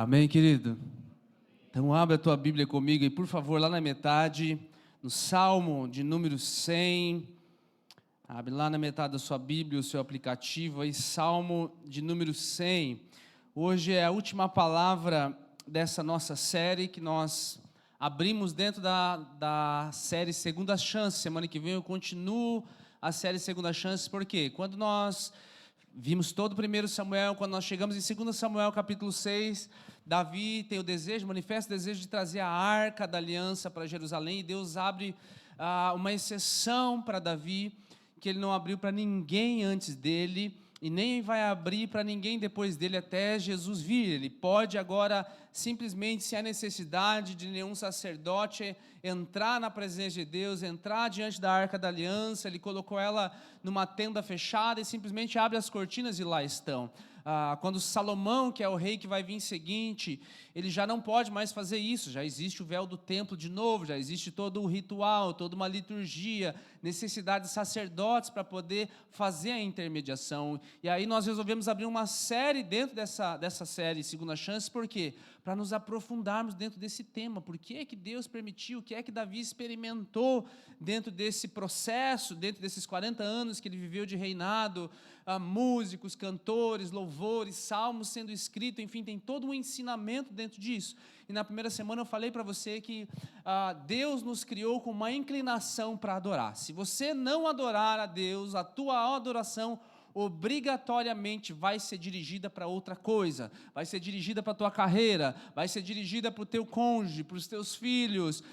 Amém, querido? Então abre a tua Bíblia comigo e por favor, lá na metade, no Salmo de número 100, abre lá na metade da sua Bíblia, o seu aplicativo aí, Salmo de número 100. Hoje é a última palavra dessa nossa série que nós abrimos dentro da série Segunda Chance. Semana que vem eu continuo a série Segunda Chance, porque quando nós vimos todo o 1 Samuel, quando nós chegamos em 2 Samuel capítulo 6, Davi tem o desejo, manifesta o desejo de trazer a arca da aliança para Jerusalém, e Deus abre uma exceção para Davi, que ele não abriu para ninguém antes dele, e nem vai abrir para ninguém depois dele até Jesus vir. Ele pode agora, simplesmente, se há necessidade de nenhum sacerdote entrar na presença de Deus, entrar diante da arca da aliança, ele colocou ela numa tenda fechada e simplesmente abre as cortinas e lá estão. Quando Salomão, que é o rei que vai vir seguinte, ele já não pode mais fazer isso, já existe o véu do templo de novo, já existe todo o ritual, toda uma liturgia, necessidade de sacerdotes para poder fazer a intermediação. E aí nós resolvemos abrir uma série dentro dessa série Segunda Chance, por quê? Para nos aprofundarmos dentro desse tema. Por que é que Deus permitiu, o que é que Davi experimentou dentro desse processo, dentro desses 40 anos que ele viveu de reinado, músicos, cantores, louvores, salmos sendo escritos, enfim, tem todo um ensinamento dentro disso. E na primeira semana eu falei para você que Deus nos criou com uma inclinação para adorar. Se você não adorar a Deus, a tua adoração obrigatoriamente vai ser dirigida para outra coisa, vai ser dirigida para a tua carreira, vai ser dirigida para o teu cônjuge, para os teus filhos,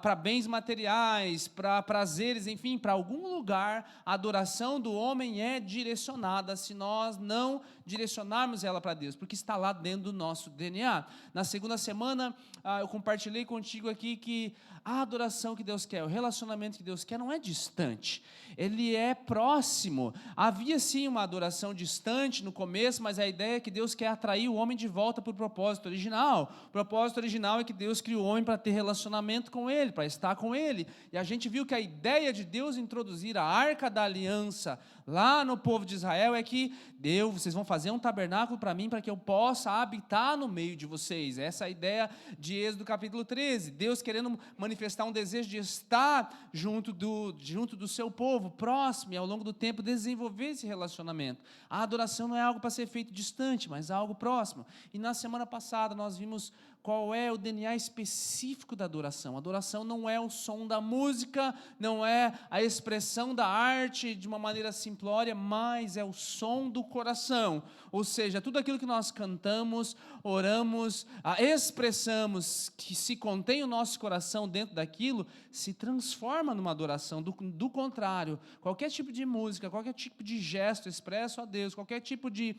para bens materiais, para prazeres, enfim, para algum lugar. A adoração do homem é direcionada se nós não direcionarmos ela para Deus, porque está lá dentro do nosso DNA. Na segunda semana eu compartilhei contigo aqui que a adoração que Deus quer, o relacionamento que Deus quer não é distante, ele é próximo. Havia sim uma adoração distante no começo, mas a ideia é que Deus quer atrair o homem de volta para o propósito original. O propósito original é que Deus criou o homem para ter relacionamento com Ele, para estar com Ele. E a gente viu que a ideia de Deus introduzir a arca da aliança lá no povo de Israel é que Deus, vocês vão fazer um tabernáculo para mim, para que eu possa habitar no meio de vocês. Essa é a ideia de Êxodo capítulo 13. Deus querendo manifestar um desejo de estar junto do seu povo, próximo, e ao longo do tempo desenvolver esse relacionamento. A adoração não é algo para ser feito distante, mas algo próximo. E na semana passada nós vimos qual é o DNA específico da adoração. A adoração não é o som da música, não é a expressão da arte de uma maneira simplória, mas é o som do coração. Ou seja, tudo aquilo que nós cantamos, oramos, expressamos, que se contém o nosso coração dentro daquilo, se transforma numa adoração. Do contrário, qualquer tipo de música, qualquer tipo de gesto expresso a Deus, qualquer tipo de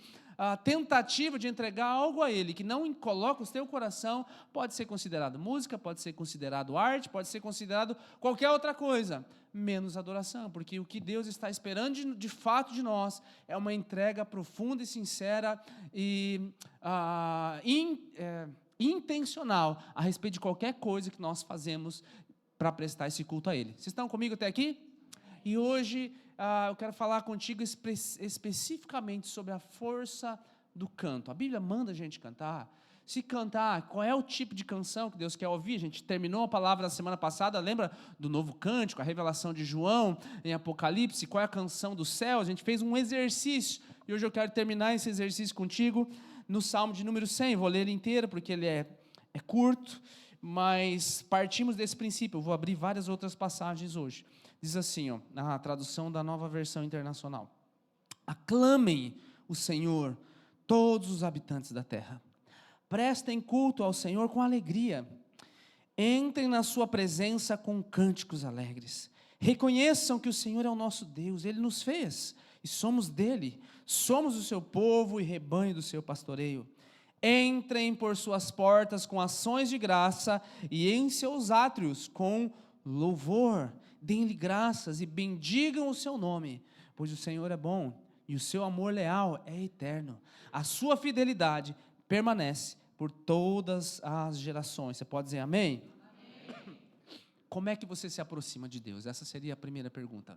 tentativa de entregar algo a Ele que não coloca o seu coração, pode ser considerado música, pode ser considerado arte, pode ser considerado qualquer outra coisa, menos adoração, porque o que Deus está esperando de fato de nós é uma entrega profunda e sincera e intencional a respeito de qualquer coisa que nós fazemos para prestar esse culto a Ele. Vocês estão comigo até aqui? E hoje eu quero falar contigo especificamente sobre a força do canto. A Bíblia manda a gente cantar. Se cantar, qual é o tipo de canção que Deus quer ouvir? A gente terminou a palavra na semana passada, lembra do novo cântico, a revelação de João em Apocalipse, qual é a canção do céu? A gente fez um exercício, e hoje eu quero terminar esse exercício contigo no Salmo de número 100, vou ler ele inteiro porque ele é curto, mas partimos desse princípio. Eu vou abrir várias outras passagens hoje. Diz assim, na tradução da Nova Versão Internacional: aclamem o Senhor, todos os habitantes da terra, prestem culto ao Senhor com alegria, entrem na sua presença com cânticos alegres, reconheçam que o Senhor é o nosso Deus, Ele nos fez e somos dele, somos o seu povo e rebanho do seu pastoreio. Entrem por suas portas com ações de graça e em seus átrios com louvor. Deem-lhe graças e bendigam o seu nome, pois o Senhor é bom e o seu amor leal é eterno. A sua fidelidade permanece por todas as gerações. Você pode dizer amém? Amém. Como é que você se aproxima de Deus? Essa seria a primeira pergunta.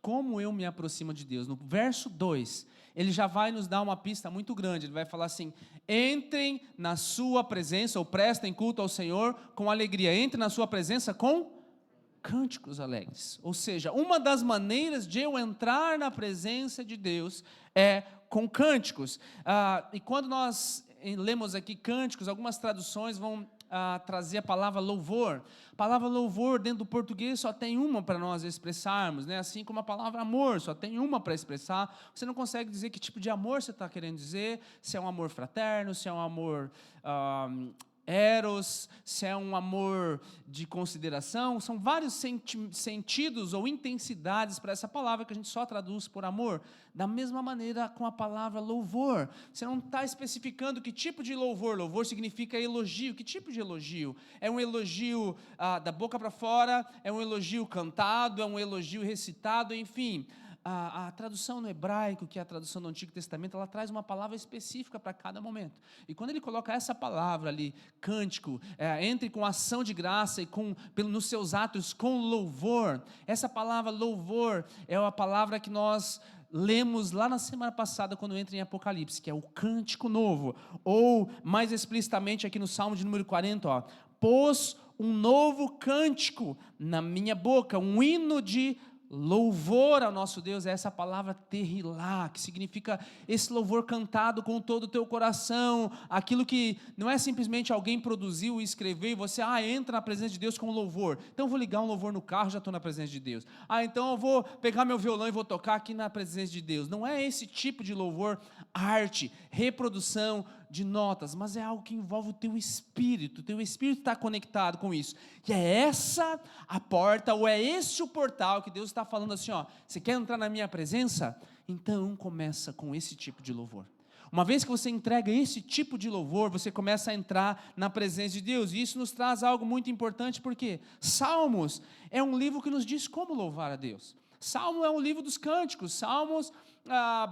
como eu me aproximo de Deus. No verso 2, ele já vai nos dar uma pista muito grande. Ele vai falar assim: entrem na sua presença, ou prestem culto ao Senhor com alegria. Entrem na sua presença com cânticos alegres. Ou seja, uma das maneiras de eu entrar na presença de Deus é com cânticos. E quando nós lemos aqui cânticos, algumas traduções vão trazer a palavra louvor. A palavra louvor dentro do português só tem uma para nós expressarmos, né? Assim como a palavra amor só tem uma para expressar. Você não consegue dizer que tipo de amor você está querendo dizer, se é um amor fraterno, se é um amor eros, se é um amor de consideração. São vários sentidos ou intensidades para essa palavra que a gente só traduz por amor. Da mesma maneira com a palavra louvor, você não está especificando que tipo de louvor. Louvor significa elogio. Que tipo de elogio? É um elogio da boca para fora, é um elogio cantado, é um elogio recitado, enfim. A tradução no hebraico, que é a tradução do Antigo Testamento, ela traz uma palavra específica para cada momento. E quando ele coloca essa palavra ali, cântico, entre com ação de graça e nos seus atos com louvor, essa palavra louvor é a palavra que nós lemos lá na semana passada, quando entra em Apocalipse, que é o cântico novo, ou mais explicitamente aqui no Salmo de número 40, pôs um novo cântico na minha boca, um hino de louvor ao nosso Deus. É essa palavra terrilá, que significa esse louvor cantado com todo o teu coração, aquilo que não é simplesmente alguém produziu e escreveu e você, entra na presença de Deus com louvor. Então eu vou ligar um louvor no carro, já estou na presença de Deus. Então eu vou pegar meu violão e vou tocar aqui na presença de Deus. Não é esse tipo de louvor, arte, reprodução de notas, mas é algo que envolve o teu espírito está conectado com isso, e é essa a porta, ou é esse o portal que Deus está falando assim, você quer entrar na minha presença? Então começa com esse tipo de louvor. Uma vez que você entrega esse tipo de louvor, você começa a entrar na presença de Deus, e isso nos traz algo muito importante, porque Salmos é um livro que nos diz como louvar a Deus. Salmo é um livro dos cânticos. Salmos,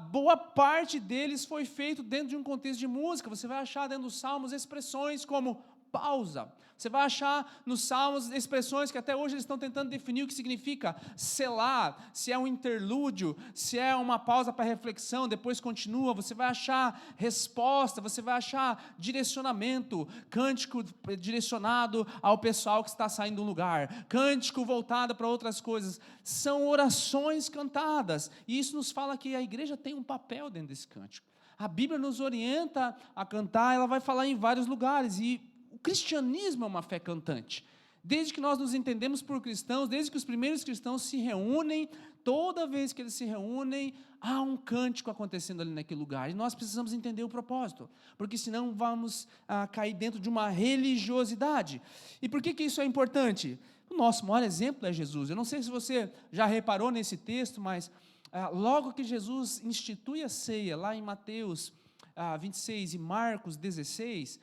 boa parte deles foi feito dentro de um contexto de música. Você vai achar dentro dos Salmos expressões como pausa. Você vai achar nos Salmos expressões que até hoje eles estão tentando definir o que significa selar, se é um interlúdio, se é uma pausa para reflexão, depois continua. Você vai achar resposta, você vai achar direcionamento, cântico direcionado ao pessoal que está saindo do lugar, cântico voltado para outras coisas. São orações cantadas, e isso nos fala que a igreja tem um papel dentro desse cântico. A Bíblia nos orienta a cantar, ela vai falar em vários lugares, e o cristianismo é uma fé cantante. Desde que nós nos entendemos por cristãos, desde que os primeiros cristãos se reúnem, toda vez que eles se reúnem, há um cântico acontecendo ali naquele lugar. E nós precisamos entender o propósito, porque senão vamos cair dentro de uma religiosidade. E por que isso é importante? O nosso maior exemplo é Jesus. Eu não sei se você já reparou nesse texto, mas logo que Jesus institui a ceia, lá em Mateus 26 e Marcos 16,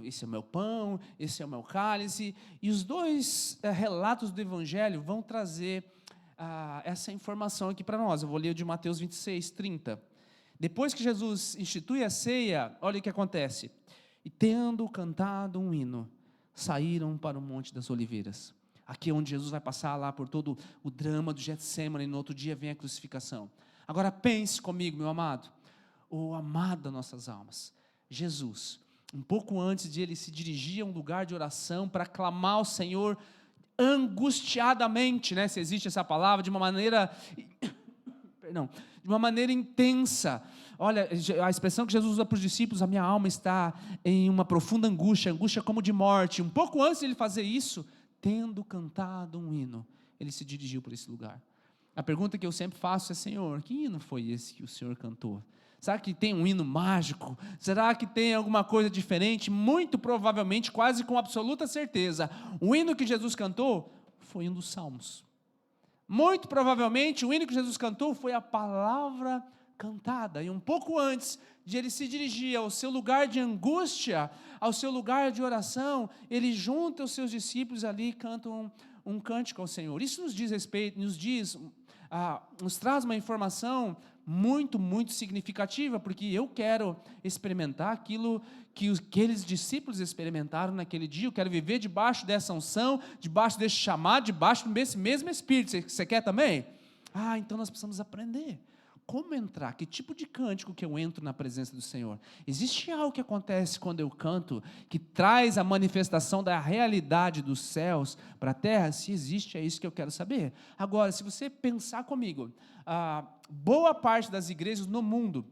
esse é o meu pão, esse é o meu cálice, e os dois relatos do Evangelho vão trazer essa informação aqui para nós. Eu vou ler o de Mateus 26, 30. Depois que Jesus institui a ceia, olha o que acontece. E tendo cantado um hino, saíram para o Monte das Oliveiras. Aqui é onde Jesus vai passar lá por todo o drama do Getsemane, e no outro dia vem a crucificação. Agora pense comigo, meu amado, o amado das nossas almas, Jesus, um pouco antes de ele se dirigir a um lugar de oração para clamar ao Senhor angustiadamente, se existe essa palavra, de uma maneira intensa. Olha, a expressão que Jesus usa para os discípulos, a minha alma está em uma profunda angústia como de morte. Um pouco antes de ele fazer isso, tendo cantado um hino, ele se dirigiu para esse lugar. A pergunta que eu sempre faço é, Senhor, que hino foi esse que o Senhor cantou? Será que tem um hino mágico? Será que tem alguma coisa diferente? Muito provavelmente, quase com absoluta certeza, o hino que Jesus cantou foi um dos Salmos. Muito provavelmente, o hino que Jesus cantou foi a palavra cantada. E um pouco antes de ele se dirigir ao seu lugar de angústia, ao seu lugar de oração, ele junta os seus discípulos ali e canta um cântico ao Senhor. Isso nos diz respeito, nos traz uma informação muito, muito significativa, porque eu quero experimentar aquilo que aqueles discípulos experimentaram naquele dia. Eu quero viver debaixo dessa unção, debaixo desse chamado, debaixo desse mesmo Espírito. Você quer também? Então nós precisamos aprender. Como entrar? Que tipo de cântico que eu entro na presença do Senhor? Existe algo que acontece quando eu canto, que traz a manifestação da realidade dos céus para a terra? Se existe, é isso que eu quero saber. Agora, se você pensar comigo, boa parte das igrejas no mundo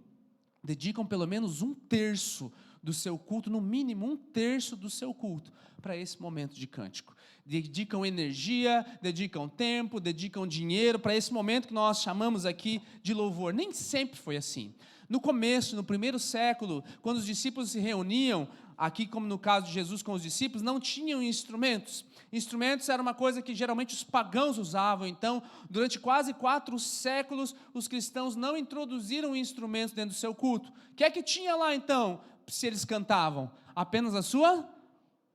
dedicam pelo menos 1/3 do seu culto, no mínimo 1/3 do seu culto, para esse momento de cântico. Dedicam energia, dedicam tempo, dedicam dinheiro para esse momento que nós chamamos aqui de louvor. Nem sempre foi assim. No começo, no primeiro século, quando os discípulos se reuniam, aqui como no caso de Jesus com os discípulos, não tinham instrumentos. Instrumentos era uma coisa que geralmente os pagãos usavam. Então, durante quase 4 séculos, os cristãos não introduziram instrumentos dentro do seu culto. O que é que tinha lá então, se eles cantavam? Apenas a sua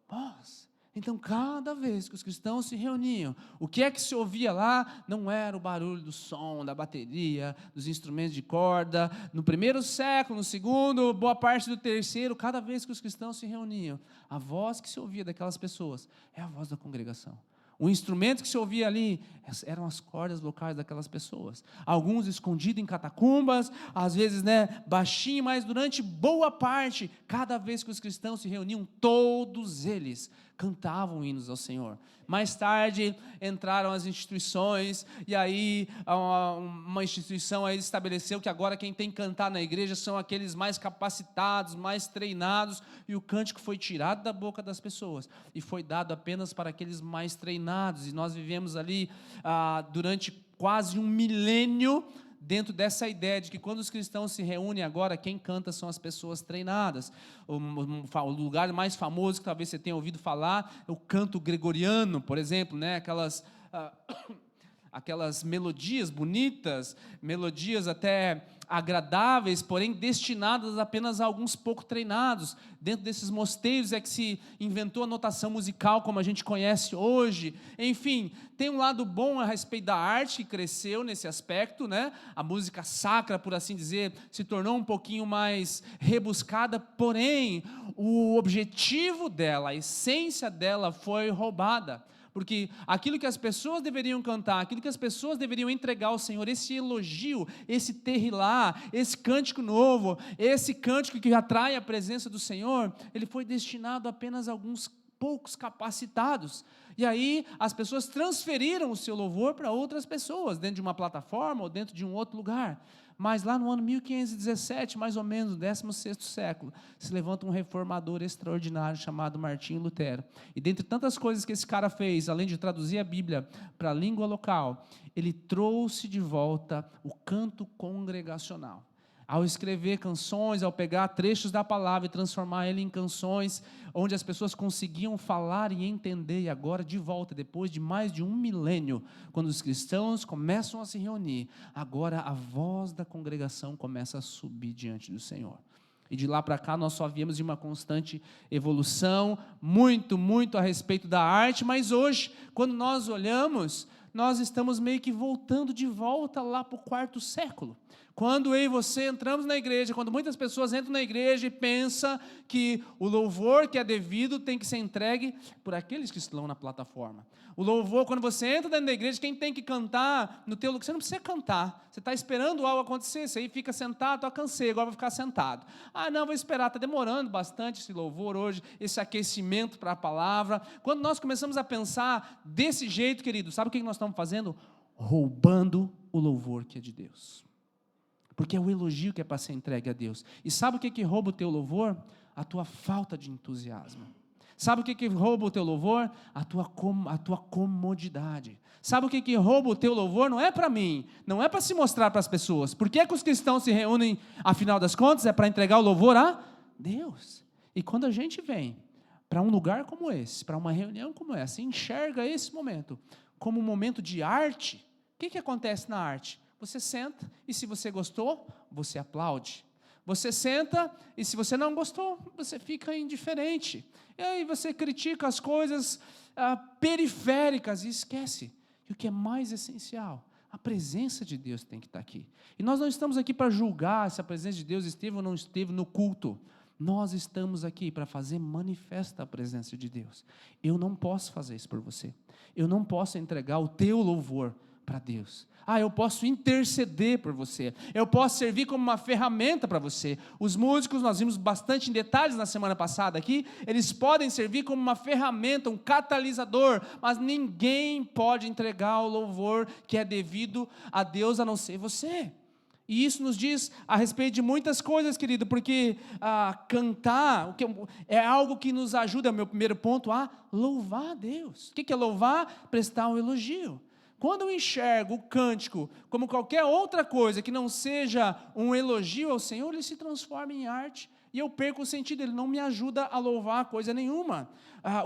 voz. Então, cada vez que os cristãos se reuniam, o que é que se ouvia lá? Não era o barulho do som, da bateria, dos instrumentos de corda. No primeiro século, no segundo, boa parte do terceiro, cada vez que os cristãos se reuniam, a voz que se ouvia daquelas pessoas é a voz da congregação. O instrumento que se ouvia ali eram as cordas vocais daquelas pessoas. Alguns escondidos em catacumbas, às vezes baixinho, mas durante boa parte, cada vez que os cristãos se reuniam, todos eles cantavam hinos ao Senhor. Mais tarde entraram as instituições, e aí uma instituição aí estabeleceu que agora quem tem que cantar na igreja são aqueles mais capacitados, mais treinados, e o cântico foi tirado da boca das pessoas, e foi dado apenas para aqueles mais treinados, e nós vivemos ali durante quase 1 milênio, dentro dessa ideia de que quando os cristãos se reúnem agora, quem canta são as pessoas treinadas. O lugar mais famoso que talvez você tenha ouvido falar é o canto gregoriano, por exemplo, aquelas melodias bonitas, melodias até agradáveis, porém destinadas apenas a alguns pouco treinados. Dentro desses mosteiros é que se inventou a notação musical como a gente conhece hoje. Enfim, tem um lado bom a respeito da arte que cresceu nesse aspecto, A música sacra, por assim dizer, se tornou um pouquinho mais rebuscada, porém o objetivo dela, a essência dela foi roubada. Porque aquilo que as pessoas deveriam cantar, aquilo que as pessoas deveriam entregar ao Senhor, esse elogio, esse terrilá, esse cântico novo, esse cântico que atrai a presença do Senhor, ele foi destinado apenas a alguns poucos capacitados. E aí as pessoas transferiram o seu louvor para outras pessoas, dentro de uma plataforma ou dentro de um outro lugar. Mas lá no ano 1517, mais ou menos, no 16º século, se levanta um reformador extraordinário chamado Martinho Lutero. E dentre tantas coisas que esse cara fez, além de traduzir a Bíblia para a língua local, ele trouxe de volta o canto congregacional. Ao escrever canções, ao pegar trechos da palavra e transformar ele em canções, onde as pessoas conseguiam falar e entender, e agora de volta, depois de mais de 1 milênio, quando os cristãos começam a se reunir, agora a voz da congregação começa a subir diante do Senhor. E de lá para cá nós só viemos de uma constante evolução, muito, muito a respeito da arte, mas hoje, quando nós olhamos, nós estamos meio que voltando de volta lá para o 4º século. Quando eu e você entramos na igreja, quando muitas pessoas entram na igreja e pensam que o louvor que é devido tem que ser entregue por aqueles que estão na plataforma. O louvor, quando você entra dentro da igreja, quem tem que cantar no teu lugar, você não precisa cantar, você está esperando algo acontecer, você aí fica sentado, cansei, agora vou ficar sentado. Não, vou esperar, está demorando bastante esse louvor hoje, esse aquecimento para a palavra. Quando nós começamos a pensar desse jeito, querido, sabe o que nós estamos fazendo? Roubando o louvor que é de Deus. Porque é o elogio que é para ser entregue a Deus. E sabe o que rouba o teu louvor? A tua falta de entusiasmo. Sabe o que rouba o teu louvor? A tua comodidade. Sabe o que rouba o teu louvor? Não é para mim, não é para se mostrar para as pessoas. Por que os cristãos se reúnem, afinal das contas? É para entregar o louvor a Deus. E quando a gente vem para um lugar como esse, para uma reunião como essa, enxerga esse momento como um momento de arte, o que acontece na arte? Você senta e se você gostou, você aplaude. Você senta e se você não gostou, você fica indiferente. E aí você critica as coisas periféricas e esquece que o que é mais essencial, a presença de Deus tem que estar aqui. E nós não estamos aqui para julgar se a presença de Deus esteve ou não esteve no culto. Nós estamos aqui para fazer manifesta a presença de Deus. Eu não posso fazer isso por você. Eu não posso entregar o teu louvor para Deus. Eu posso interceder por você. Eu posso servir como uma ferramenta para você. Os músicos, nós vimos bastante em detalhes na semana passada aqui, eles podem servir como uma ferramenta, um catalisador, mas ninguém pode entregar o louvor que é devido a Deus a não ser você. E isso nos diz a respeito de muitas coisas, querido, porque cantar é algo que nos ajuda, meu primeiro ponto, a louvar a Deus. O que é louvar? Prestar um elogio. Quando eu enxergo o cântico como qualquer outra coisa que não seja um elogio ao Senhor, ele se transforma em arte e eu perco o sentido, ele não me ajuda a louvar coisa nenhuma.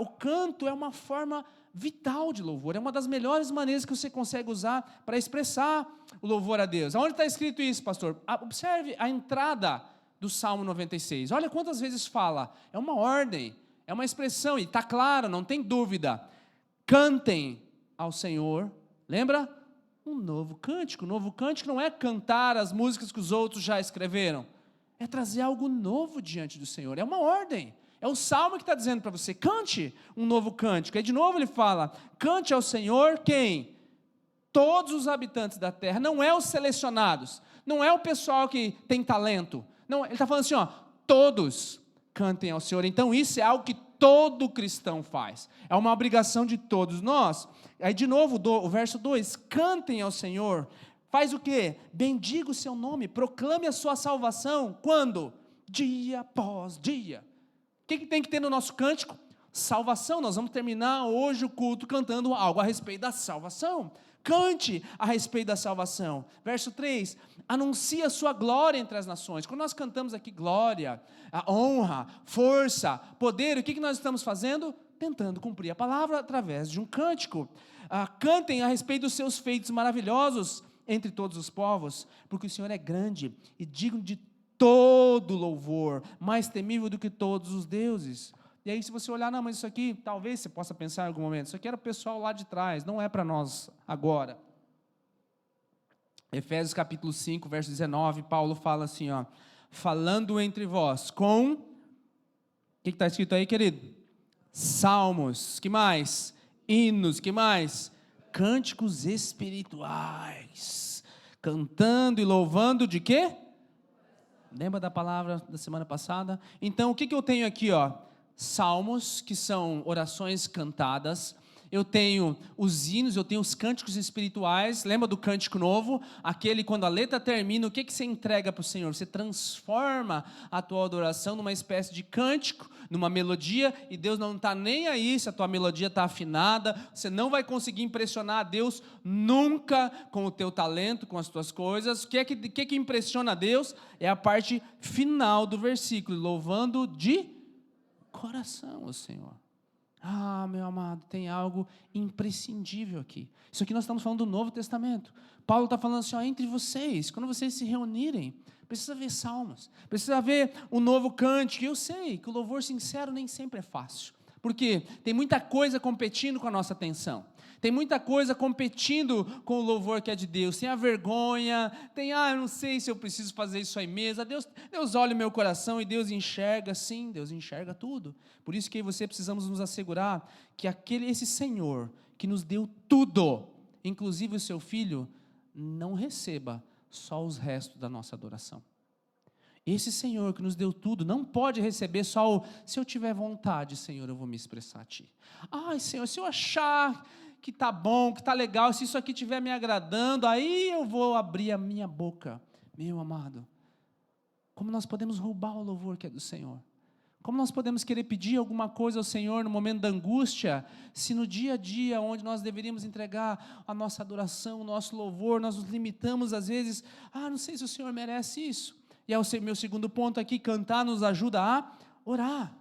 O canto é uma forma vital de louvor, é uma das melhores maneiras que você consegue usar para expressar o louvor a Deus. Aonde está escrito isso, pastor? Observe a entrada do Salmo 96, olha quantas vezes fala, é uma ordem, é uma expressão, e está claro, não tem dúvida, cantem ao Senhor. Lembra? Um novo cântico. Um novo cântico não é cantar as músicas que os outros já escreveram. É trazer algo novo diante do Senhor. É uma ordem. É o Salmo que está dizendo para você, cante um novo cântico. Aí de novo ele fala, cante ao Senhor quem? Todos os habitantes da terra. Não é os selecionados. Não é o pessoal que tem talento. Não, ele está falando assim, todos cantem ao Senhor. Então isso é algo que todo cristão faz. É uma obrigação de todos nós. Aí de novo, o verso 2, cantem ao Senhor, faz o quê? Bendiga o seu nome, proclame a sua salvação, quando? Dia após dia. O que tem que ter no nosso cântico? Salvação. Nós vamos terminar hoje o culto cantando algo a respeito da salvação. Cante a respeito da salvação. Verso 3, anuncia a sua glória entre as nações. Quando nós cantamos aqui glória, a honra, força, poder, o que nós estamos fazendo? Tentando cumprir a palavra através de um cântico. Cantem a respeito dos seus feitos maravilhosos entre todos os povos, porque o Senhor é grande e digno de todo louvor, mais temível do que todos os deuses. E aí se você olhar, não, mas isso aqui, talvez você possa pensar em algum momento, isso aqui era o pessoal lá de trás, não é para nós agora. Efésios capítulo 5, verso 19, Paulo fala assim, falando entre vós com, o que está escrito aí, querido? Salmos, que mais? Hinos, que mais? Cânticos espirituais, cantando e louvando de quê? Lembra da palavra da semana passada? Então, o que eu tenho aqui, Salmos, que são orações cantadas. Eu tenho os hinos, eu tenho os cânticos espirituais. Lembra do cântico novo? Aquele quando a letra termina, o que você entrega para o Senhor? Você transforma a tua adoração numa espécie de cântico, numa melodia, e Deus não está nem aí se a tua melodia está afinada. Você não vai conseguir impressionar a Deus nunca com o teu talento, com as tuas coisas. O que impressiona a Deus? É a parte final do versículo, louvando de coração o Senhor. Meu amado, tem algo imprescindível aqui. Isso aqui nós estamos falando do Novo Testamento. Paulo está falando assim, entre vocês, quando vocês se reunirem, precisa ver salmos, precisa ver um novo cântico. Eu sei que o louvor sincero nem sempre é fácil, porque tem muita coisa competindo com a nossa atenção. Tem muita coisa competindo com o louvor que é de Deus. Tem a vergonha, tem, eu não sei se eu preciso fazer isso aí mesmo. Deus olha o meu coração e Deus enxerga, sim, Deus enxerga tudo. Por isso que eu e você precisamos nos assegurar que esse Senhor que nos deu tudo, inclusive o seu Filho, não receba só os restos da nossa adoração. Esse Senhor que nos deu tudo, não pode receber só se eu tiver vontade, Senhor, eu vou me expressar a Ti. Senhor, se eu achar que está bom, que está legal, se isso aqui estiver me agradando, aí eu vou abrir a minha boca. Meu amado, como nós podemos roubar o louvor que é do Senhor? Como nós podemos querer pedir alguma coisa ao Senhor no momento da angústia, se no dia a dia, onde nós deveríamos entregar a nossa adoração, o nosso louvor, nós nos limitamos às vezes, não sei se o Senhor merece isso. E é o meu segundo ponto aqui, cantar nos ajuda a orar.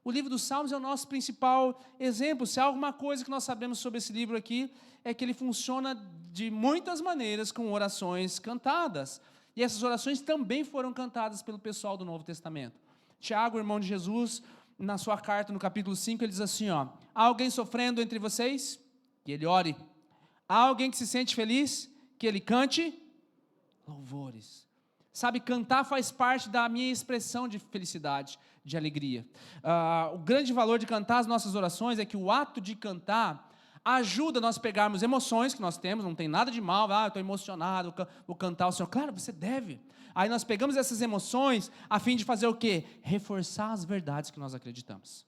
O livro dos Salmos é o nosso principal exemplo. Se há alguma coisa que nós sabemos sobre esse livro aqui, é que ele funciona de muitas maneiras com orações cantadas. E essas orações também foram cantadas pelo pessoal do Novo Testamento. Tiago, irmão de Jesus, na sua carta, no capítulo 5, ele diz assim, há alguém sofrendo entre vocês? Que ele ore. Há alguém que se sente feliz? Que ele cante louvores. Sabe, cantar faz parte da minha expressão de felicidade, de alegria. O grande valor de cantar as nossas orações é que o ato de cantar Ajuda nós pegarmos emoções que nós temos, não tem nada de mal, eu estou emocionado, vou cantar ao Senhor. Claro, você deve. Aí nós pegamos essas emoções a fim de fazer o quê? Reforçar as verdades que nós acreditamos.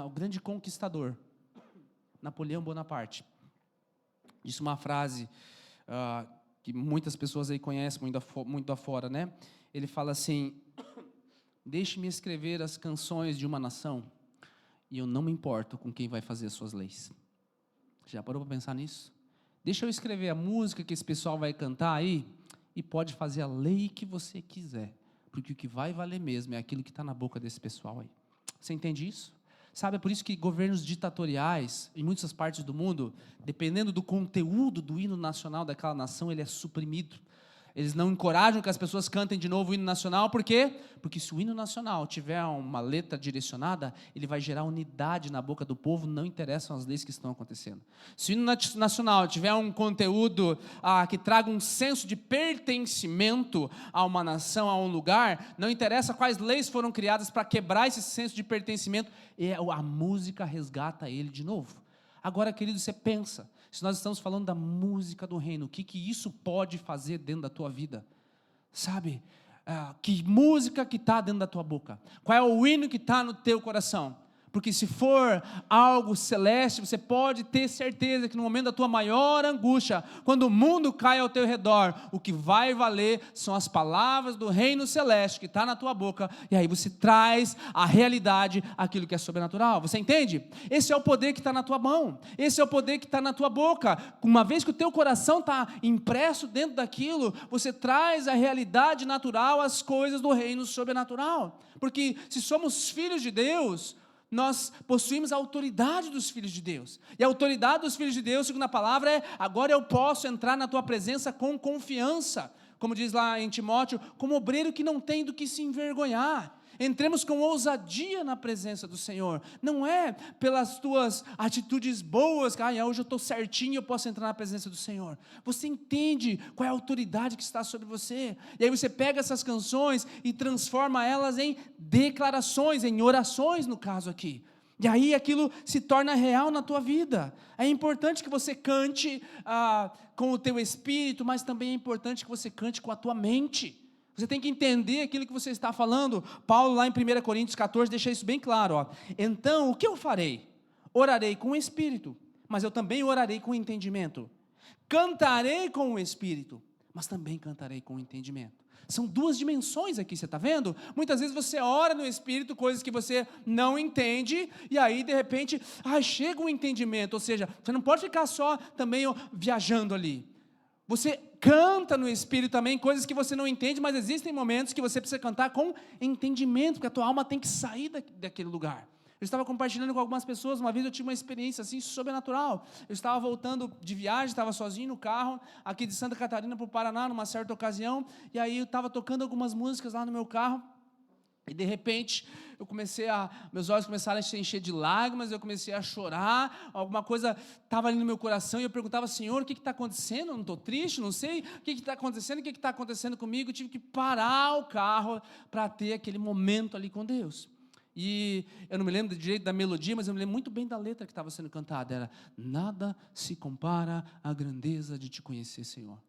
O grande conquistador, Napoleão Bonaparte, disse uma frase que muitas pessoas aí conhecem muito afora, né? Ele fala assim: deixe-me escrever as canções de uma nação e eu não me importo com quem vai fazer as suas leis. Já parou para pensar nisso? Deixa eu escrever a música que esse pessoal vai cantar aí e pode fazer a lei que você quiser, porque o que vai valer mesmo é aquilo que está na boca desse pessoal aí. Você entende isso? Sabe, é por isso que governos ditatoriais, em muitas partes do mundo, dependendo do conteúdo do hino nacional daquela nação, ele é suprimido. Eles não encorajam que as pessoas cantem de novo o hino nacional, por quê? Porque se o hino nacional tiver uma letra direcionada, ele vai gerar unidade na boca do povo, não interessam as leis que estão acontecendo. Se o hino nacional tiver um conteúdo que traga um senso de pertencimento a uma nação, a um lugar, não interessa quais leis foram criadas para quebrar esse senso de pertencimento, a música resgata ele de novo. Agora, querido, você pensa, se nós estamos falando da música do reino, o que isso pode fazer dentro da tua vida? Sabe, que música que está dentro da tua boca? Qual é o hino que está no teu coração? Porque se for algo celeste, você pode ter certeza que no momento da tua maior angústia, quando o mundo cai ao teu redor, o que vai valer são as palavras do reino celeste que está na tua boca, e aí você traz à realidade aquilo que é sobrenatural. Você entende? Esse é o poder que está na tua mão, esse é o poder que está na tua boca. Uma vez que o teu coração está impresso dentro daquilo, você traz à realidade natural as coisas do reino sobrenatural. Porque se somos filhos de Deus, nós possuímos a autoridade dos filhos de Deus, e a autoridade dos filhos de Deus, segundo a palavra, é: agora eu posso entrar na tua presença com confiança, como diz lá em Timóteo, como obreiro que não tem do que se envergonhar. Entremos com ousadia na presença do Senhor, não é pelas tuas atitudes boas, que hoje eu estou certinho, eu posso entrar na presença do Senhor. Você entende qual é a autoridade que está sobre você, e aí você pega essas canções e transforma elas em declarações, em orações no caso aqui, e aí aquilo se torna real na tua vida. É importante que você cante com o teu espírito, mas também é importante que você cante com a tua mente. Você tem que entender aquilo que você está falando. Paulo, lá em 1 Coríntios 14, deixa isso bem claro. Então, o que eu farei? Orarei com o Espírito, mas eu também orarei com o entendimento. Cantarei com o Espírito, mas também cantarei com o entendimento. São duas dimensões aqui, você está vendo? Muitas vezes você ora no Espírito, coisas que você não entende, e aí de repente, chega um entendimento. Ou seja, você não pode ficar só também viajando ali. Você canta no Espírito também, coisas que você não entende, mas existem momentos que você precisa cantar com entendimento, porque a tua alma tem que sair daquele lugar. Eu estava compartilhando com algumas pessoas, uma vez eu tive uma experiência assim, sobrenatural. Eu estava voltando de viagem, estava sozinho no carro, aqui de Santa Catarina para o Paraná, numa certa ocasião, e aí eu estava tocando algumas músicas lá no meu carro, e de repente, meus olhos começaram a se encher de lágrimas, eu comecei a chorar, alguma coisa estava ali no meu coração, e eu perguntava: Senhor, o que está acontecendo? Eu não estou triste, não sei, o que está acontecendo, o que está acontecendo comigo? Eu tive que parar o carro para ter aquele momento ali com Deus. E eu não me lembro direito da melodia, mas eu me lembro muito bem da letra que estava sendo cantada, era: nada se compara à grandeza de te conhecer, Senhor.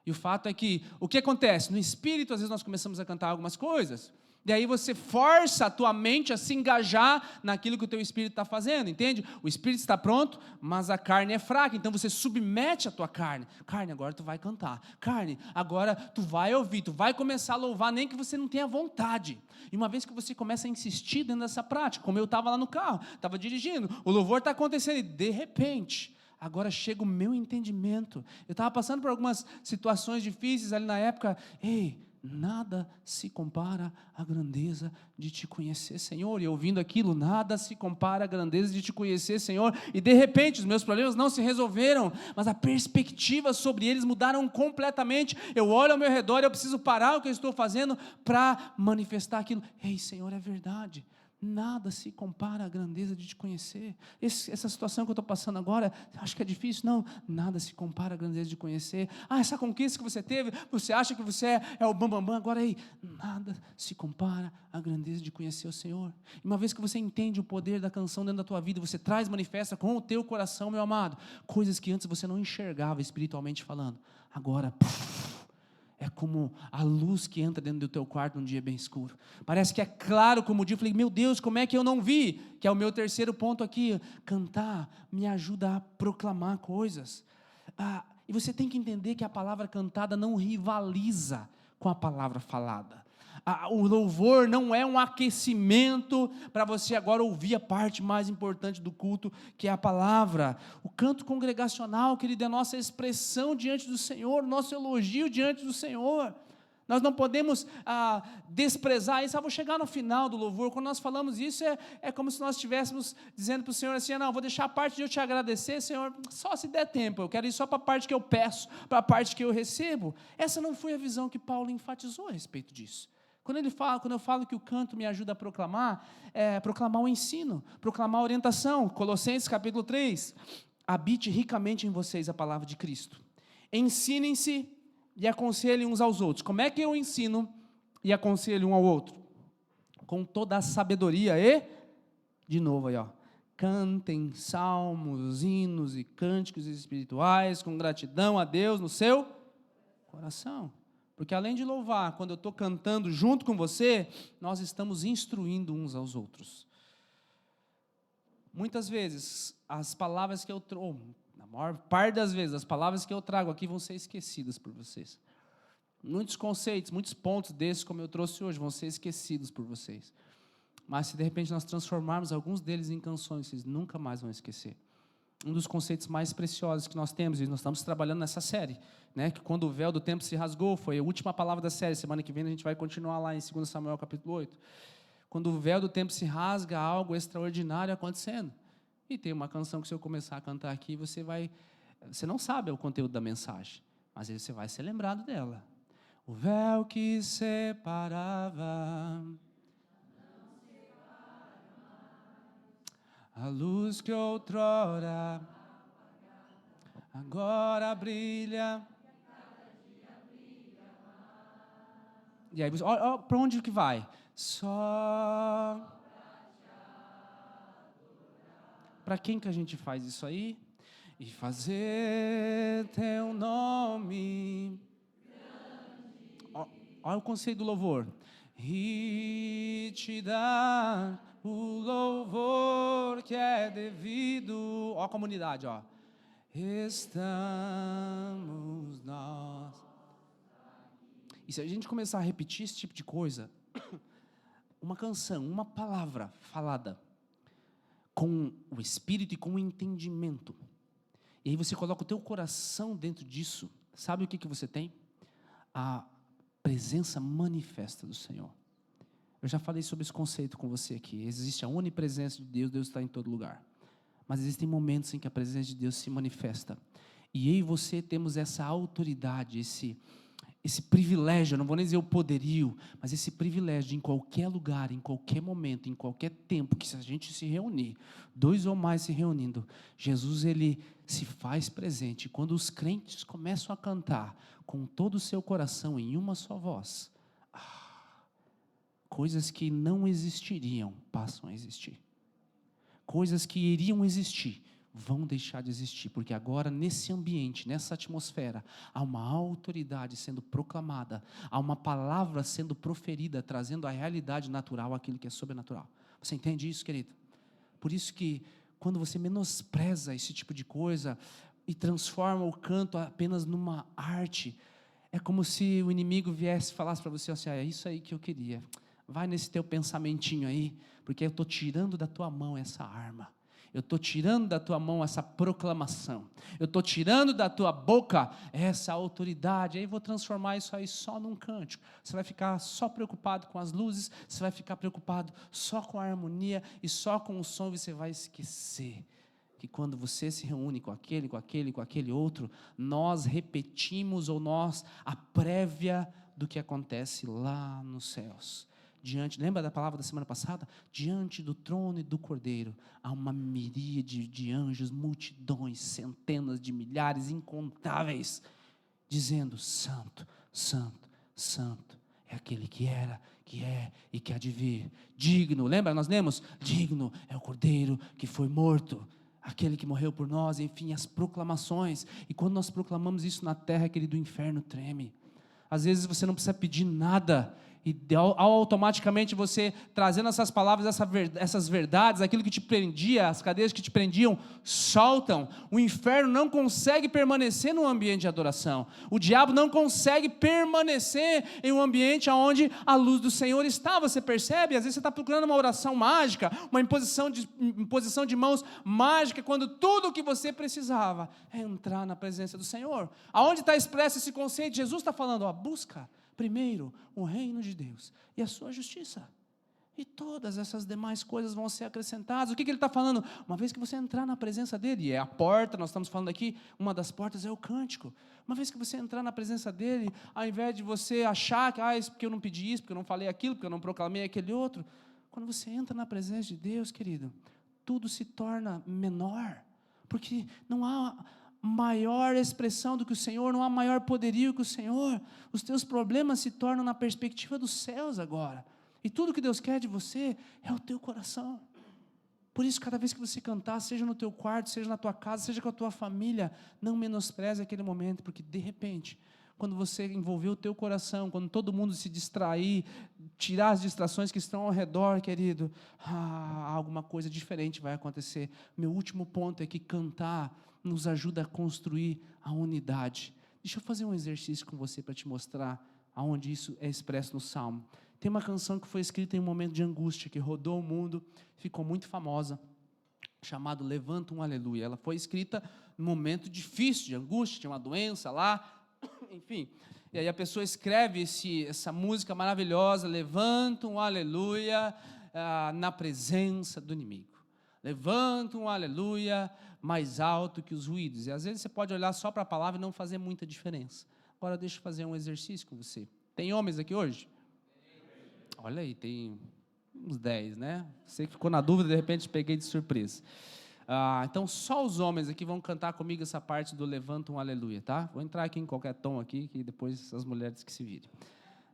E o fato é que, o que acontece? No Espírito, às vezes nós começamos a cantar algumas coisas, e aí você força a tua mente a se engajar naquilo que o teu espírito está fazendo, entende? O espírito está pronto, mas a carne é fraca, então você submete a tua carne. Carne, agora tu vai cantar. Carne, agora tu vai ouvir, tu vai começar a louvar, nem que você não tenha vontade. E uma vez que você começa a insistir dentro dessa prática, como eu estava lá no carro, estava dirigindo, o louvor está acontecendo e de repente, agora chega o meu entendimento. Eu estava passando por algumas situações difíceis ali na época. Nada se compara à grandeza de te conhecer, Senhor. E ouvindo aquilo, nada se compara à grandeza de te conhecer, Senhor. E de repente os meus problemas não se resolveram, mas a perspectiva sobre eles mudaram completamente. Eu olho ao meu redor e eu preciso parar o que eu estou fazendo para manifestar aquilo. Senhor, é verdade. Nada se compara à grandeza de te conhecer. Essa situação que eu estou passando agora, acho que é difícil. Não, nada se compara à grandeza de conhecer. Essa conquista que você teve, você acha que você é o bambambam, agora aí. Nada se compara à grandeza de conhecer o Senhor. E uma vez que você entende o poder da canção dentro da tua vida, você traz, manifesta com o teu coração, meu amado, coisas que antes você não enxergava espiritualmente falando. Agora, é como a luz que entra dentro do teu quarto num dia bem escuro. Parece que é claro como o dia. Eu falei, meu Deus, como é que eu não vi? Que é o meu terceiro ponto aqui. Cantar me ajuda a proclamar coisas. E você tem que entender que a palavra cantada não rivaliza com a palavra falada. O louvor não é um aquecimento para você agora ouvir a parte mais importante do culto, que é a palavra. O canto congregacional, querido, é a nossa expressão diante do Senhor, nosso elogio diante do Senhor. Nós não podemos desprezar isso. Vou chegar no final do louvor. Quando nós falamos isso, é como se nós estivéssemos dizendo para o Senhor assim, não, vou deixar a parte de eu te agradecer, Senhor, só se der tempo. Eu quero ir só para a parte que eu peço, para a parte que eu recebo. Essa não foi a visão que Paulo enfatizou a respeito disso. Quando eu falo que o canto me ajuda a proclamar, proclamar o ensino, proclamar a orientação. Colossenses capítulo 3, habite ricamente em vocês a palavra de Cristo. Ensinem-se e aconselhem uns aos outros. Como é que eu ensino e aconselho um ao outro? Com toda a sabedoria de novo aí, cantem salmos, hinos e cânticos espirituais com gratidão a Deus no seu coração. Porque além de louvar, quando eu estou cantando junto com você, nós estamos instruindo uns aos outros. Muitas vezes, as palavras que eu trago, na maior parte das vezes, as palavras que eu trago aqui vão ser esquecidas por vocês. Muitos conceitos, muitos pontos desses, como eu trouxe hoje, vão ser esquecidos por vocês. Mas se de repente nós transformarmos alguns deles em canções, vocês nunca mais vão esquecer. Um dos conceitos mais preciosos que nós temos, e nós estamos trabalhando nessa série, que quando o véu do templo se rasgou, foi a última palavra da série. Semana que vem a gente vai continuar lá em 2 Samuel capítulo 8. Quando o véu do templo se rasga, há algo extraordinário acontecendo. E tem uma canção que, se eu começar a cantar aqui, você não sabe o conteúdo da mensagem, mas aí você vai ser lembrado dela. O véu que separava, a luz que outrora agora brilha. E aí, olha para onde que vai? Só. Para quem que a gente faz isso aí? E fazer teu nome. Olha o conceito do louvor. E te dar o louvor que é devido. Ó a comunidade, ó. Estamos nós. E se a gente começar a repetir esse tipo de coisa, uma canção, uma palavra falada com o espírito e com o entendimento, e aí você coloca o teu coração dentro disso, sabe o que você tem? A presença manifesta do Senhor. Eu já falei sobre esse conceito com você aqui. Existe a onipresença de Deus, Deus está em todo lugar. Mas existem momentos em que a presença de Deus se manifesta. E eu e você temos essa autoridade, esse privilégio, eu não vou nem dizer o poderio, mas esse privilégio de, em qualquer lugar, em qualquer momento, em qualquer tempo, que se a gente se reunir, 2 ou mais se reunindo, Jesus, ele se faz presente. Quando os crentes começam a cantar com todo o seu coração em uma só voz, coisas que não existiriam passam a existir. Coisas que iriam existir vão deixar de existir, porque agora nesse ambiente, nessa atmosfera, há uma autoridade sendo proclamada, há uma palavra sendo proferida, trazendo à realidade natural aquilo que é sobrenatural. Você entende isso, querido? Por isso que quando você menospreza esse tipo de coisa e transforma o canto apenas numa arte, é como se o inimigo viesse e falasse para você assim, é isso aí que eu queria, vai nesse teu pensamentinho aí, porque eu estou tirando da tua mão essa arma. Eu estou tirando da tua mão essa proclamação. Eu estou tirando da tua boca essa autoridade. Aí vou transformar isso aí só num cântico. Você vai ficar só preocupado com as luzes. Você vai ficar preocupado só com a harmonia e só com o som. Você vai esquecer que quando você se reúne com aquele outro, nós repetimos, ou nós, a prévia do que acontece lá nos céus. lembra da palavra da semana passada? Diante do trono e do Cordeiro, há uma miríade de anjos, multidões, centenas de milhares, incontáveis, dizendo: Santo, Santo, Santo, é aquele que era, que é e que há de vir. Digno, lembra, nós lemos? Digno é o Cordeiro que foi morto, aquele que morreu por nós, enfim, as proclamações. E quando nós proclamamos isso na terra, querido, o inferno treme. Às vezes você não precisa pedir nada, e automaticamente você, trazendo essas palavras, essas verdades, aquilo que te prendia, as cadeias que te prendiam, soltam. O inferno não consegue permanecer num ambiente de adoração. O diabo não consegue permanecer em um ambiente onde a luz do Senhor está. Você percebe? Às vezes você está procurando uma oração mágica, uma imposição de mãos mágica, quando tudo o que você precisava é entrar na presença do Senhor. Aonde está expresso esse conceito? Jesus está falando, busca primeiro o reino de Deus e a sua justiça, e todas essas demais coisas vão ser acrescentadas. O que ele está falando? Uma vez que você entrar na presença dele, e é a porta, nós estamos falando aqui, uma das portas é o cântico. Uma vez que você entrar na presença dele, ao invés de você achar que, isso porque eu não pedi isso, porque eu não falei aquilo, porque eu não proclamei aquele outro, quando você entra na presença de Deus, querido, tudo se torna menor, porque não há maior expressão do que o Senhor, não há maior poderio que o Senhor. Os teus problemas se tornam na perspectiva dos céus agora, e tudo que Deus quer de você é o teu coração. Por isso, cada vez que você cantar, seja no teu quarto, seja na tua casa, seja com a tua família, não menospreze aquele momento, porque de repente, quando você envolver o teu coração, quando todo mundo se distrair, tirar as distrações que estão ao redor, querido, alguma coisa diferente vai acontecer. Meu último ponto é que cantar nos ajuda a construir a unidade. Deixa eu fazer um exercício com você para te mostrar aonde isso é expresso no Salmo. Tem uma canção que foi escrita em um momento de angústia, que rodou o mundo, ficou muito famosa, chamado Levanta um Aleluia. Ela foi escrita num momento difícil, de angústia, tinha uma doença lá, enfim. E aí a pessoa escreve essa música maravilhosa, Levanta um Aleluia na presença do inimigo. Levanta um aleluia mais alto que os ruídos. E às vezes você pode olhar só para a palavra e não fazer muita diferença. Agora deixa eu fazer um exercício com você. Tem homens aqui hoje? Olha aí, tem uns 10, né? Você que ficou na dúvida, de repente peguei de surpresa. Então só os homens aqui vão cantar comigo essa parte do Levanta um aleluia, tá? Vou entrar aqui em qualquer tom aqui, que depois as mulheres que se virem.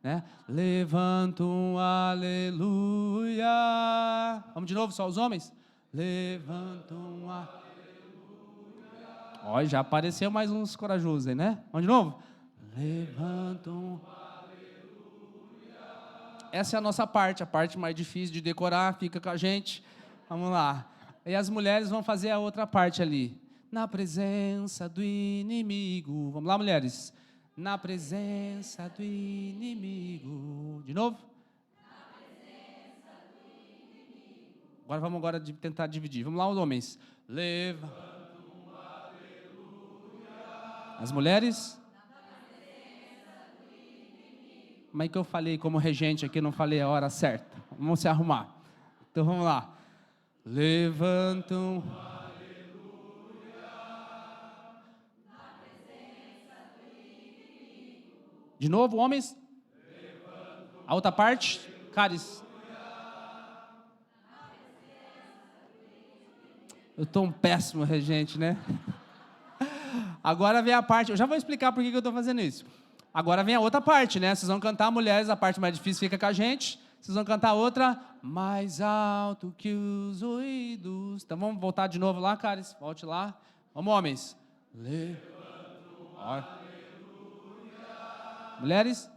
Né? Levanta um aleluia. Vamos de novo, só os homens? Levanta um aleluia. Olha, já apareceu mais uns corajosos aí, né? Vamos de novo? Levanta um aleluia. Essa é a nossa parte, a parte mais difícil de decorar, fica com a gente. Vamos lá. E as mulheres vão fazer a outra parte ali. Na presença do inimigo. Vamos lá, mulheres? Na presença do inimigo. De novo? Agora vamos tentar dividir. Vamos lá, os homens. Levanta um aleluia. As mulheres? Como é que eu falei como regente aqui, não falei a hora certa? Vamos se arrumar. Então vamos lá. Levanta um aleluia. Na presença do inimigo. De novo, homens? A outra parte? Caris. Eu estou um péssimo regente, né? Agora vem a parte, eu já vou explicar por que eu estou fazendo isso. Agora vem a outra parte, né? Vocês vão cantar, mulheres, a parte mais difícil fica com a gente. Vocês vão cantar outra, mais alto que os ruídos. Então vamos voltar de novo lá, Caris, volte lá. Vamos, homens. Mulheres?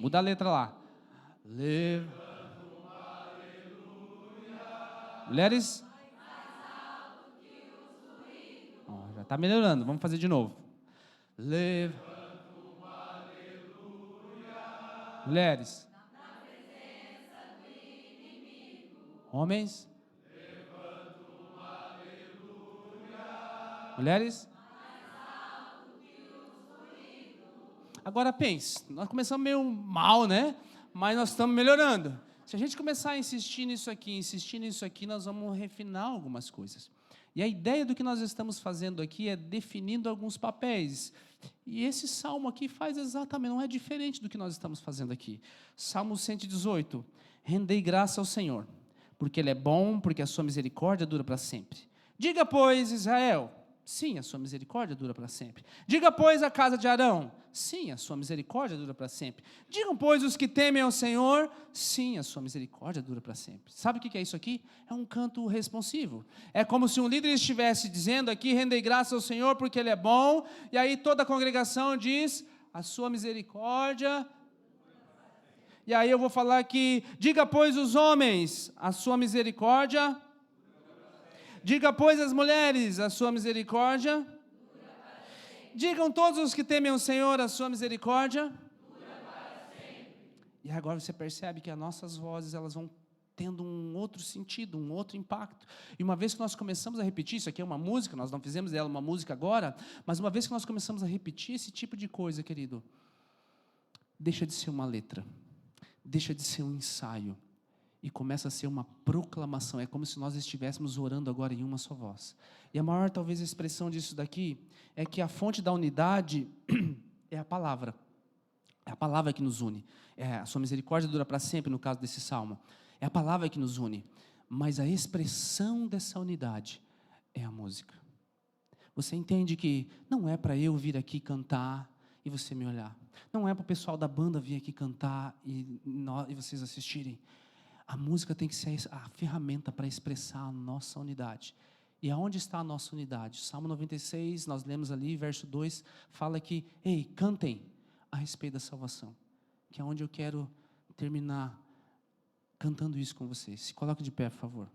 Muda a letra lá. Mulheres? Já está melhorando, vamos fazer de novo. Mulheres? Homens? Mulheres? Agora pense, nós começamos meio mal, né? Mas nós estamos melhorando. Se a gente começar a insistir nisso aqui, nós vamos refinar algumas coisas. E a ideia do que nós estamos fazendo aqui é definindo alguns papéis. E esse salmo aqui faz exatamente, não é diferente do que nós estamos fazendo aqui. Salmo 118. Rendei graça ao Senhor, porque Ele é bom, porque a sua misericórdia dura para sempre. Diga, pois, Israel, sim, a sua misericórdia dura para sempre. Diga, pois, a casa de Arão, sim, a sua misericórdia dura para sempre. Digam, pois, os que temem ao Senhor, sim, a sua misericórdia dura para sempre. Sabe o que é isso aqui? É um canto responsivo. É como se um líder estivesse dizendo aqui, rendei graça ao Senhor porque Ele é bom, e aí toda a congregação diz, a sua misericórdia. E aí eu vou falar aqui, diga, pois, os homens, a sua misericórdia. Diga, pois, as mulheres, a sua misericórdia. Digam todos os que temem o Senhor, a sua misericórdia. E agora você percebe que as nossas vozes, elas vão tendo um outro sentido, um outro impacto. E uma vez que nós começamos a repetir, isso aqui é uma música, nós não fizemos dela uma música agora, mas uma vez que nós começamos a repetir esse tipo de coisa, querido, deixa de ser uma letra, deixa de ser um ensaio, e começa a ser uma proclamação. É como se nós estivéssemos orando agora em uma só voz. E a maior, talvez, expressão disso daqui é que a fonte da unidade é a palavra. É a palavra que nos une. A sua misericórdia dura para sempre, no caso desse salmo. É a palavra que nos une. Mas a expressão dessa unidade é a música. Você entende que não é para eu vir aqui cantar e você me olhar. Não é para o pessoal da banda vir aqui cantar e vocês assistirem. A música tem que ser a ferramenta para expressar a nossa unidade. E aonde está a nossa unidade? Salmo 96, nós lemos ali, verso 2, fala que, ei, cantem a respeito da salvação. Que é onde eu quero terminar cantando isso com vocês. Se coloque de pé, por favor.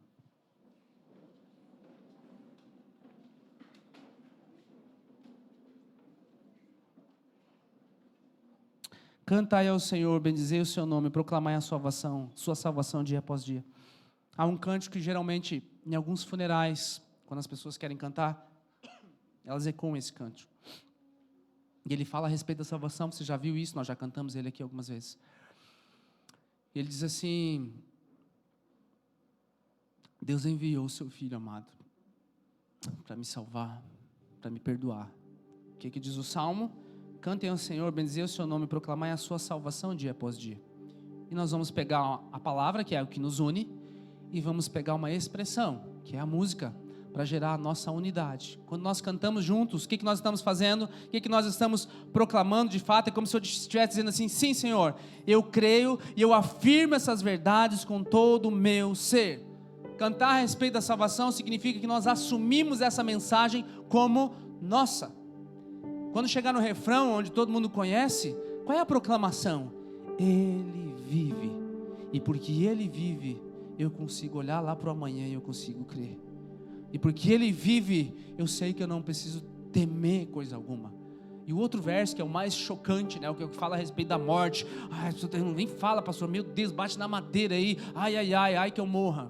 Cantai ao Senhor, bendizei o seu nome, proclamai a sua salvação dia após dia. Há um cântico que geralmente, em alguns funerais, quando as pessoas querem cantar, elas ecoam esse cântico. E ele fala a respeito da salvação, você já viu isso, nós já cantamos ele aqui algumas vezes. Ele diz assim, Deus enviou o seu Filho amado para me salvar, para me perdoar. O que diz o Salmo? Cantem ao Senhor, bendizei o seu nome, proclamai a sua salvação dia após dia. E nós vamos pegar a palavra, que é o que nos une, e vamos pegar uma expressão, que é a música, para gerar a nossa unidade. Quando nós cantamos juntos, o que nós estamos fazendo? O que nós estamos proclamando de fato? É como se eu estivesse dizendo assim, sim, Senhor, eu creio e eu afirmo essas verdades com todo o meu ser. Cantar a respeito da salvação significa que nós assumimos essa mensagem como nossa. Quando chegar no refrão, onde todo mundo conhece, qual é a proclamação? Ele vive. E porque Ele vive, eu consigo olhar lá para o amanhã e eu consigo crer. E porque Ele vive, eu sei que eu não preciso temer coisa alguma. E o outro verso, que é o mais chocante, né, o que fala a respeito da morte. Ai, nem fala, pastor, meu Deus, bate na madeira aí. Ai, que eu morra.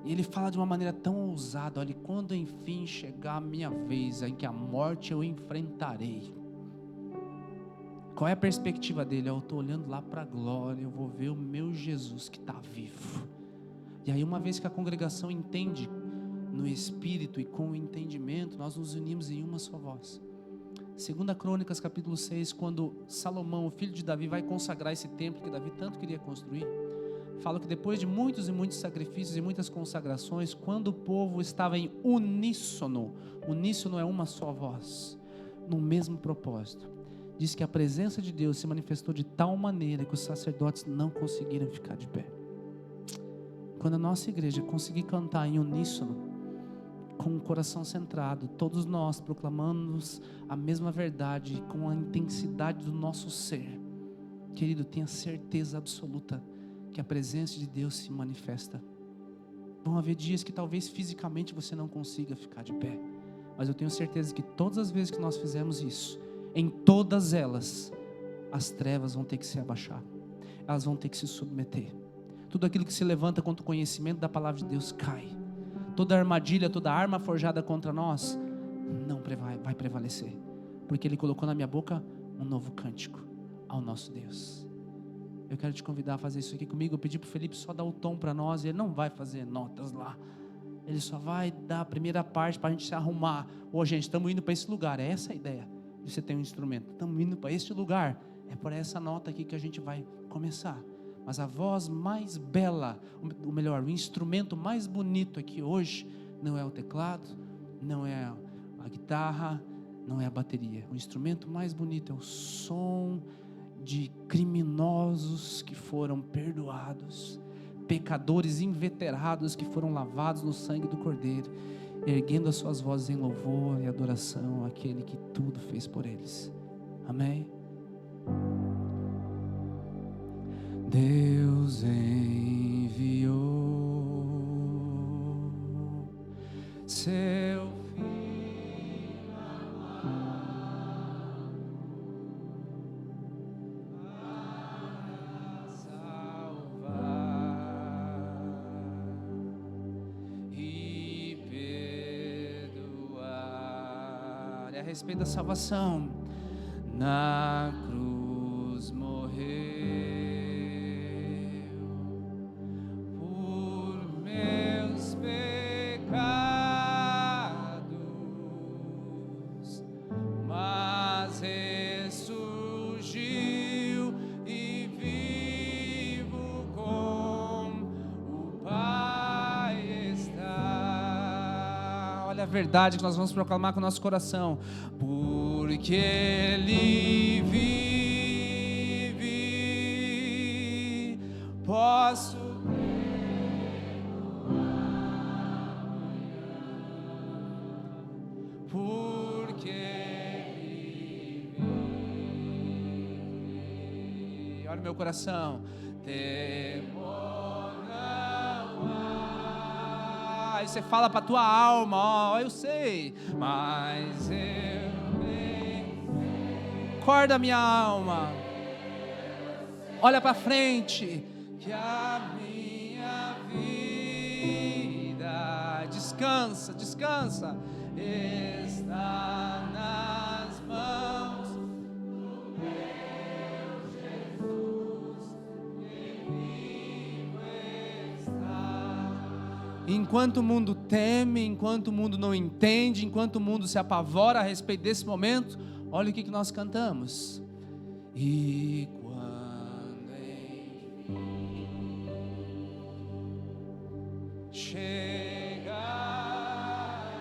E ele fala de uma maneira tão ousada, olha, quando enfim chegar a minha vez, em que a morte eu enfrentarei. Qual é a perspectiva dele? Eu estou olhando lá para a glória, eu vou ver o meu Jesus que está vivo. E aí uma vez que a congregação entende no Espírito e com o entendimento, nós nos unimos em uma só voz. 2 Crônicas capítulo 6, quando Salomão, o filho de Davi, vai consagrar esse templo que Davi tanto queria construir, fala que depois de muitos e muitos sacrifícios e muitas consagrações, quando o povo estava em uníssono é uma só voz, no mesmo propósito, diz que a presença de Deus se manifestou de tal maneira que os sacerdotes não conseguiram ficar de pé. Quando a nossa igreja conseguir cantar em uníssono, com o coração centrado, todos nós proclamamos a mesma verdade, com a intensidade do nosso ser, querido, tenha certeza absoluta que a presença de Deus se manifesta. Vão haver dias que talvez fisicamente você não consiga ficar de pé, mas eu tenho certeza que todas as vezes que nós fizermos isso, em todas elas, as trevas vão ter que se abaixar, elas vão ter que se submeter. Tudo aquilo que se levanta contra o conhecimento da palavra de Deus cai. Toda armadilha, toda arma forjada contra nós não vai prevalecer, porque Ele colocou na minha boca um novo cântico ao nosso Deus. Eu quero te convidar a fazer isso aqui comigo. Eu pedi para o Felipe só dar o tom para nós, e ele não vai fazer notas lá. Ele só vai dar a primeira parte para a gente se arrumar. Ô gente, estamos indo para esse lugar, é essa a ideia. Você tem um instrumento, estamos indo para este lugar, é por essa nota aqui que a gente vai começar. Mas a voz mais bela, ou melhor, o instrumento mais bonito aqui hoje, não é o teclado, não é a guitarra, não é a bateria. O instrumento mais bonito é o som de criminosos que foram perdoados, pecadores inveterados que foram lavados no sangue do Cordeiro, erguendo as suas vozes em louvor e adoração àquele que tudo fez por eles. Amém? Deus enviou seu Filho amado para salvar e perdoar. E a respeito da salvação, na cruz morreu verdade que nós vamos proclamar com o nosso coração, porque Ele vive, posso porque Ele vive. Olha o meu coração, aí você fala para tua alma, ó, eu sei, mas eu acorda minha alma, olha para frente, que a minha vida descansa, descansa, está nas mãos do meu Jesus, que vivo está. Enquanto o mundo teme, enquanto o mundo não entende, enquanto o mundo se apavora a respeito desse momento, olha o que nós cantamos. E quando enfim chegar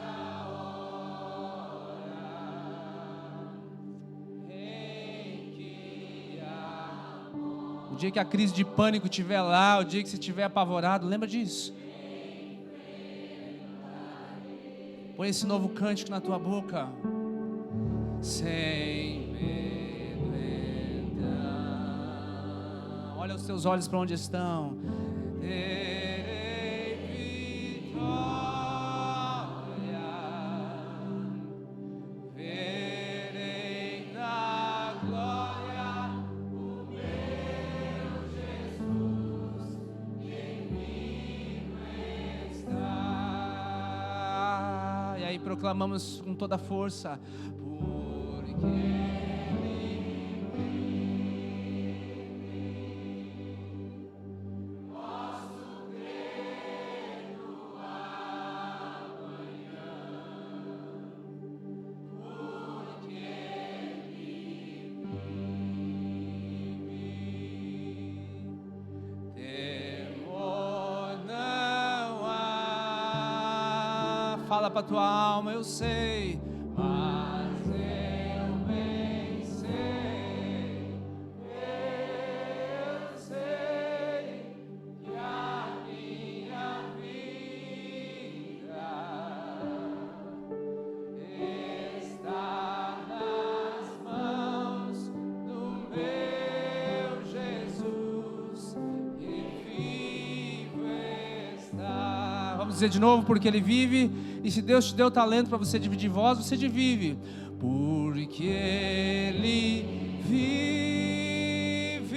a hora em que o dia que a crise de pânico estiver lá, o dia que você estiver apavorado, lembra disso. Põe esse novo cântico na tua boca. Sem medo então. Olha os teus olhos para onde estão. Terei vitória. Verei na glória o meu Jesus, em mim está. E aí proclamamos com toda a força, porque Ele vive, posso crer no amanhã, porque Ele vive, temor não há. Fala para tua alma, eu sei, mas eu bem sei, que a minha vida está nas mãos do meu Jesus, e vivo está. Vamos dizer de novo, porque Ele vive. E se Deus te deu talento para você dividir voz, você divide. Porque Ele vive,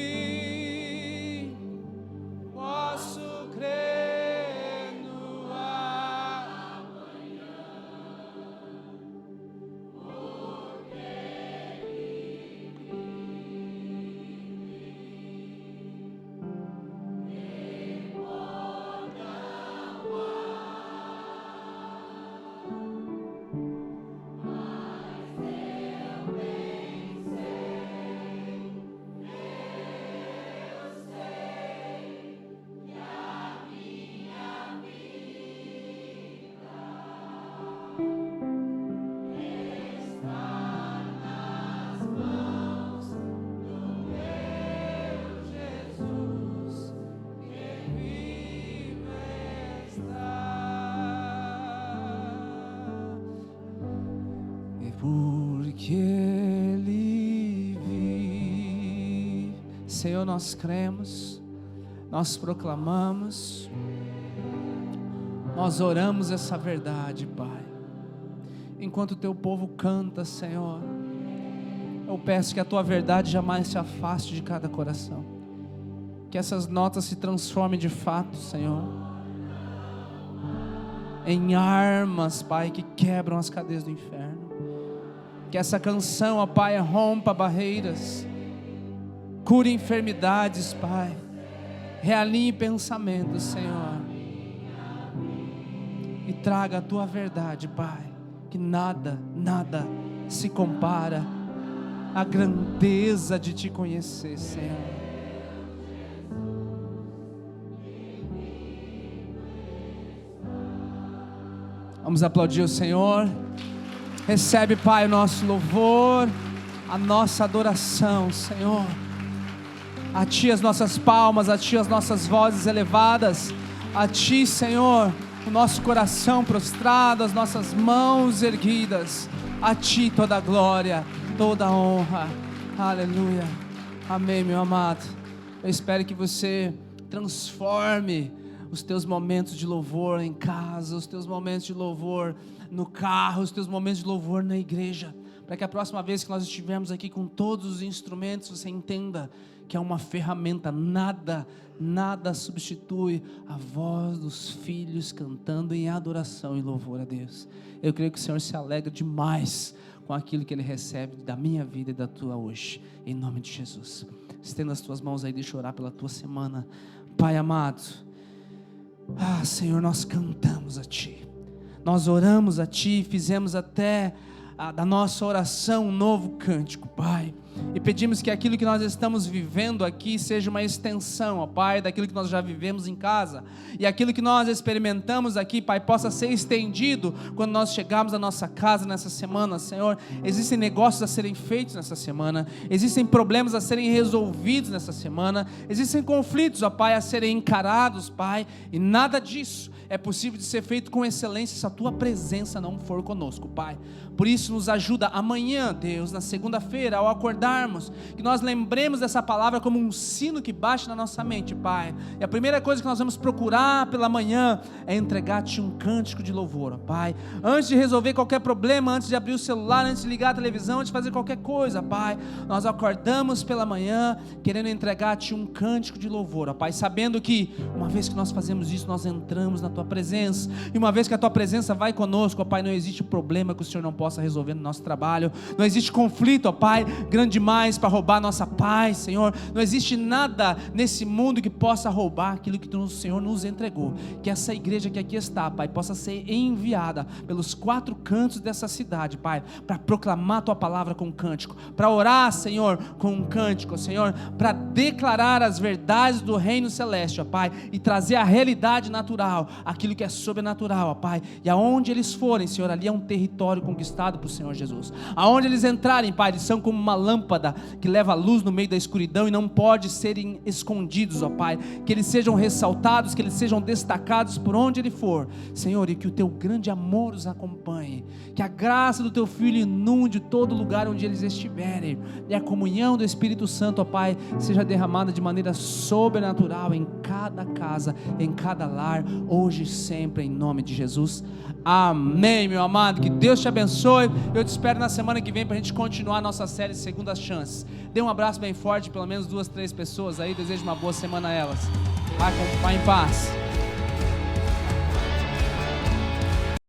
posso crer no amanhã, porque Ele vive, temor não há. que Ele vive. Senhor, nós cremos, nós proclamamos, nós oramos essa verdade, Pai. Enquanto o Teu povo canta, Senhor, eu peço que a Tua verdade jamais se afaste de cada coração, que essas notas se transformem de fato, Senhor, em armas, Pai, que quebram as cadeias do inferno. Que essa canção, ó Pai, rompa barreiras, cure enfermidades, Pai, realinhe pensamentos, Senhor, e traga a Tua verdade, Pai, que nada se compara à grandeza de Te conhecer, Senhor. Vamos aplaudir o Senhor. Recebe, Pai, o nosso louvor, a nossa adoração, Senhor. A Ti as nossas palmas, a Ti as nossas vozes elevadas, a Ti, Senhor, o nosso coração prostrado, as nossas mãos erguidas, a Ti toda a glória, toda a honra. Aleluia. Amém, meu amado. Eu espero que você transforme os teus momentos de louvor em casa, os teus momentos de louvor no carro, os teus momentos de louvor na igreja, para que a próxima vez que nós estivermos aqui com todos os instrumentos, você entenda que é uma ferramenta. Nada substitui a voz dos filhos cantando em adoração e louvor a Deus. Eu creio que o Senhor se alegra demais com aquilo que Ele recebe da minha vida e da tua hoje, em nome de Jesus. Estenda as tuas mãos aí, deixa eu orar pela tua semana. Pai amado, Senhor, nós cantamos a Ti, nós oramos a Ti, fizemos até da nossa oração um novo cântico, Pai, e pedimos que aquilo que nós estamos vivendo aqui seja uma extensão, ó Pai, daquilo que nós já vivemos em casa, e aquilo que nós experimentamos aqui, Pai, possa ser estendido quando nós chegarmos à nossa casa nessa semana, Senhor. Existem negócios a serem feitos nessa semana, existem problemas a serem resolvidos nessa semana, existem conflitos, ó Pai, a serem encarados, Pai, e nada disso é possível de ser feito com excelência se a Tua presença não for conosco, Pai. Por isso nos ajuda amanhã, Deus, na segunda-feira, ao acordarmos, que nós lembremos dessa palavra como um sino que bate na nossa mente, Pai. E a primeira coisa que nós vamos procurar pela manhã é entregar-te um cântico de louvor, ó Pai. Antes de resolver qualquer problema, antes de abrir o celular, antes de ligar a televisão, antes de fazer qualquer coisa, Pai, nós acordamos pela manhã querendo entregar-te um cântico de louvor, ó Pai, sabendo que uma vez que nós fazemos isso, nós entramos na Tua presença, e uma vez que a Tua presença vai conosco, ó Pai, não existe problema que o Senhor não possa resolver no nosso trabalho, não existe conflito, ó Pai, grande demais para roubar nossa paz, Senhor. Não existe nada nesse mundo que possa roubar aquilo que o Senhor nos entregou. Que essa igreja que aqui está, Pai, possa ser enviada pelos 4 cantos dessa cidade, Pai, para proclamar a Tua palavra com um cântico, para orar, Senhor, com um cântico, Senhor, para declarar as verdades do reino celeste, ó Pai, e trazer a realidade natural, aquilo que é sobrenatural, ó Pai. E aonde eles forem, Senhor, ali é um território conquistado para o Senhor Jesus. Aonde eles entrarem, Pai, eles são como uma lâmpada que leva a luz no meio da escuridão e não pode serem escondidos, ó Pai. Que eles sejam ressaltados, que eles sejam destacados por onde ele for, Senhor, e que o Teu grande amor os acompanhe, que a graça do Teu Filho inunde todo lugar onde eles estiverem, e a comunhão do Espírito Santo, ó Pai, seja derramada de maneira sobrenatural em cada casa, em cada lar, hoje e sempre, em nome de Jesus. Amém, meu amado. Que Deus te abençoe. Eu te espero na semana que vem para a gente continuar a nossa série Segundas Chances. Dê um abraço bem forte, pelo menos 2, 3 pessoas aí. Desejo uma boa semana a elas. Vai em paz.